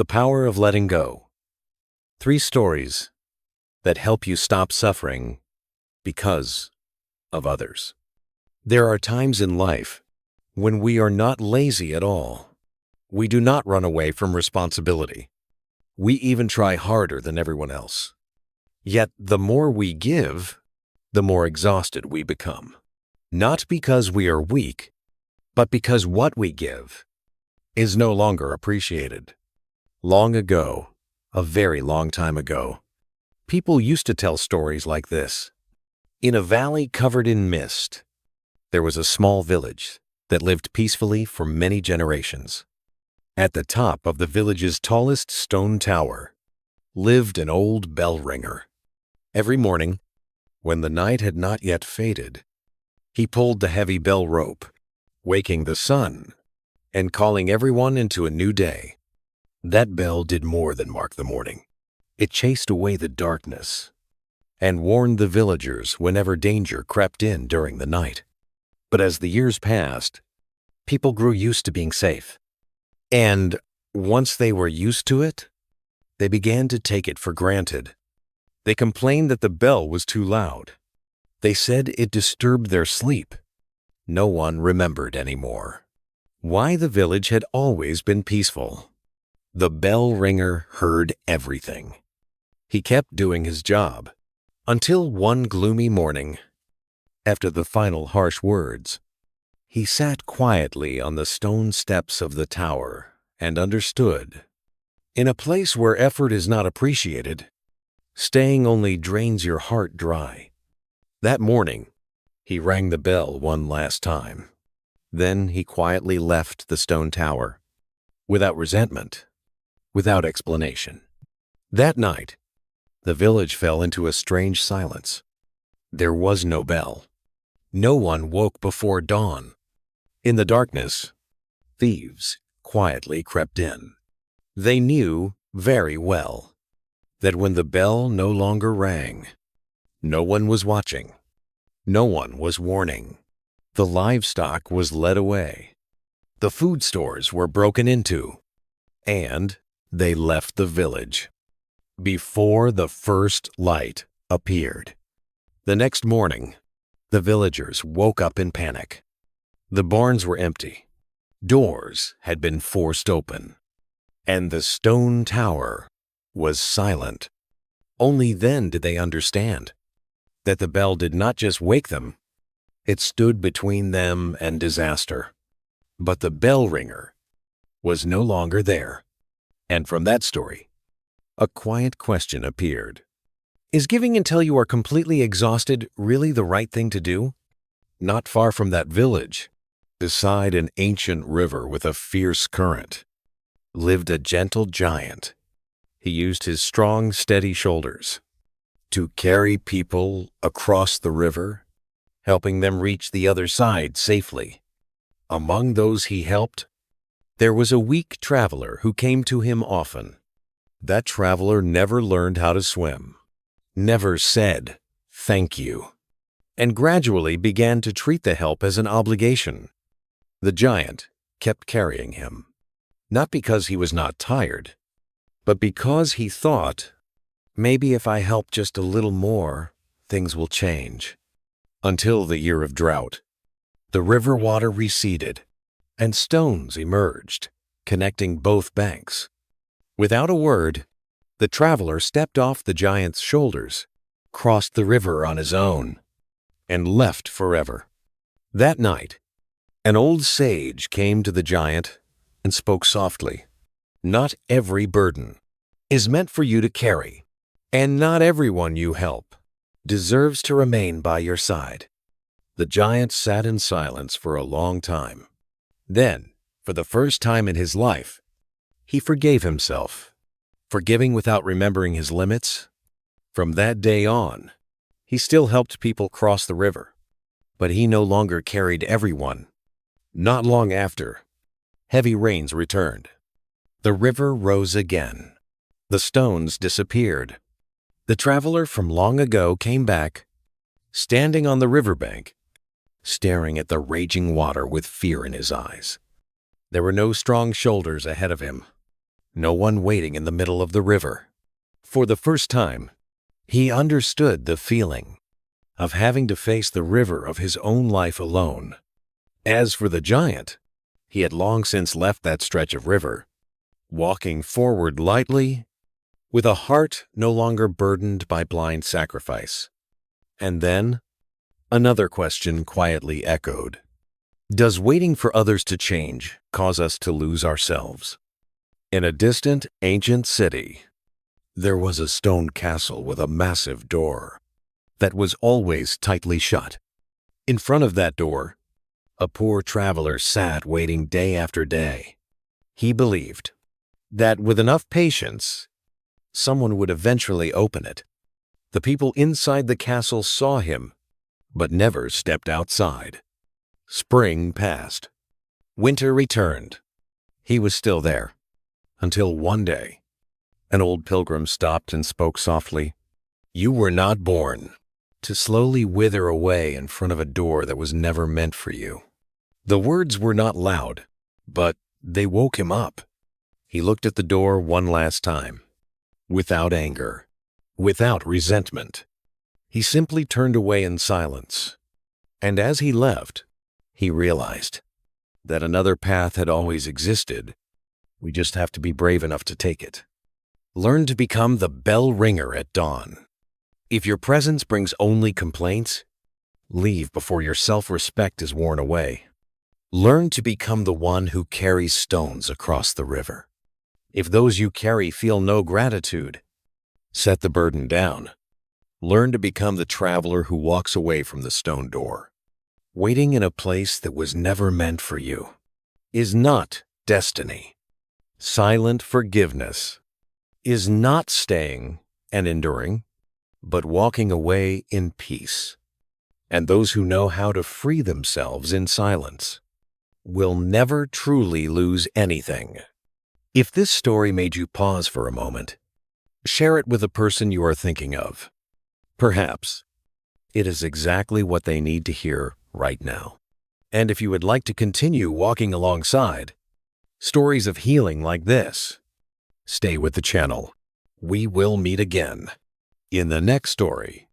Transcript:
The power of letting go. 3 stories that help you stop suffering because of others. There are times in life when we are not lazy at all. We do not run away from responsibility. We even try harder than everyone else. Yet the more we give, the more exhausted we become. Not because we are weak, but because what we give is no longer appreciated. Long ago, a very long time ago, people used to tell stories like this. In a valley covered in mist, there was a small village that lived peacefully for many generations. At the top of the village's tallest stone tower lived an old bell ringer. Every morning, when the night had not yet faded, he pulled the heavy bell rope, waking the sun and calling everyone into a new day. That bell did more than mark the morning. It chased away the darkness and warned the villagers whenever danger crept in during the night. But as the years passed, people grew used to being safe. And once they were used to it, they began to take it for granted. They complained that the bell was too loud. They said it disturbed their sleep. No one remembered anymore why the village had always been peaceful. The bell ringer heard everything. He kept doing his job until one gloomy morning, after the final harsh words, he sat quietly on the stone steps of the tower and understood. In a place where effort is not appreciated, staying only drains your heart dry. That morning, he rang the bell one last time. Then he quietly left the stone tower, without resentment, without explanation. That night, the village fell into a strange silence. There was no bell. No one woke before dawn. In the darkness, thieves quietly crept in. They knew very well that when the bell no longer rang, no one was watching. No one was warning. The livestock was led away. The food stores were broken into, and they left the village before the first light appeared. The next morning, the villagers woke up in panic. The barns were empty. Doors had been forced open, and the stone tower was silent. Only then did they understand that the bell did not just wake them, it stood between them and disaster. But the bell ringer was no longer there. And from that story, a quiet question appeared. Is giving until you are completely exhausted really the right thing to do? Not far from that village, beside an ancient river with a fierce current, lived a gentle giant. He used his strong, steady shoulders to carry people across the river, helping them reach the other side safely. Among those he helped, there was a weak traveler who came to him often. That traveler never learned how to swim, never said thank you, and gradually began to treat the help as an obligation. The giant kept carrying him, not because he was not tired, but because he thought, maybe if I help just a little more, things will change. Until the year of drought, the river water receded, and stones emerged, connecting both banks. Without a word, the traveler stepped off the giant's shoulders, crossed the river on his own, and left forever. That night, an old sage came to the giant and spoke softly. Not every burden is meant for you to carry, and not everyone you help deserves to remain by your side. The giant sat in silence for a long time. Then, for the first time in his life, he forgave himself, forgiving without remembering his limits. From that day on, he still helped people cross the river, but he no longer carried everyone. Not long after, heavy rains returned. The river rose again. The stones disappeared. The traveler from long ago came back, standing on the riverbank, staring at the raging water with fear in his eyes. There were no strong shoulders ahead of him, no one waiting in the middle of the river. For the first time, he understood the feeling of having to face the river of his own life alone. As for the giant, he had long since left that stretch of river, walking forward lightly, with a heart no longer burdened by blind sacrifice. And then, another question quietly echoed. Does waiting for others to change cause us to lose ourselves? In a distant, ancient city, there was a stone castle with a massive door that was always tightly shut. In front of that door, a poor traveler sat waiting day after day. He believed that with enough patience, someone would eventually open it. The people inside the castle saw him, but never stepped outside. Spring passed. Winter returned. He was still there, until one day, an old pilgrim stopped and spoke softly. You were not born to slowly wither away in front of a door that was never meant for you. The words were not loud, but they woke him up. He looked at the door one last time, without anger, without resentment. He simply turned away in silence. And as he left, he realized that another path had always existed. We just have to be brave enough to take it. Learn to become the bell ringer at dawn. If your presence brings only complaints, leave before your self-respect is worn away. Learn to become the one who carries stones across the river. If those you carry feel no gratitude, set the burden down. Learn to become the traveler who walks away from the stone door. Waiting in a place that was never meant for you is not destiny. Silent forgiveness is not staying and enduring, but walking away in peace. And those who know how to free themselves in silence will never truly lose anything. If this story made you pause for a moment, share it with a person you are thinking of. Perhaps it is exactly what they need to hear right now. And if you would like to continue walking alongside stories of healing like this, stay with the channel. We will meet again in the next story.